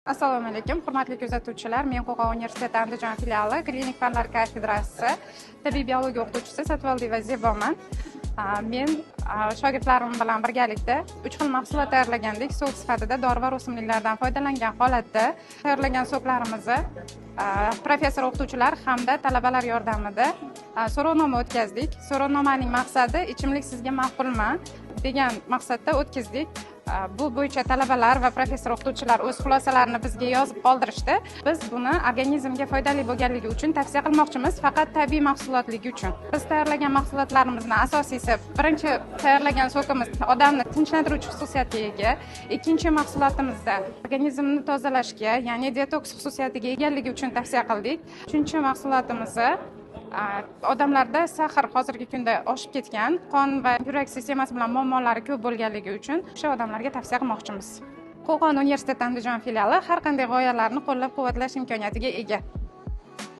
Assalomu alaykum, hurmatli kuzatuvchilar. Men Qo'qon universiteti Andijon filiali klinik fanlar kafedrasi tabiiy biologiya o'qituvchisi Satvaldiyeva Zeboman. Men shogirdlarim bilan birgalikda 3 xil mahsulot tayyorlagandik. Sok sifatida dori va o'simliklardan foydalangan holatda tayyorlagan soklarimizni professor o'qituvchilar hamda talabalar yordamida so'rovnoma o'tkazdik. So'rovnomaning maqsadi ichimlik sizga ma'qulmi degan maqsadda o'tkazdik. Bu bo'yicha talabalar va professor o'qituvchilar o'z xulosalarini bizga yozib qoldirishdi. Biz buni organizmga foydali bo'lganligi uchun tavsiya qilmoqchimiz, faqat tabiiy mahsulotligi uchun. Biz tayyorlagan mahsulotlarimizning asosiysi, birinchi tayyorlagan sokimiz odamni tinchlantiruvchi xususiyatga ega. Ikkinchi mahsulotimizda organizmni tozalashga, ya'ni detoks xususiyatiga egaligi uchun tavsiya qildik. Uchinchi mahsulotimizni odamlarda sehr hozirgi kunda oshib ketgan, qon va yurak sistemasi bilan muammolari ko'p bo'lganligi uchun o'sha odamlarga tavsiya qilmoqchimiz. Qo'qon universiteti Andijon filiali har qanday g'oyalarni qo'llab-quvvatlash imkoniyatiga ega.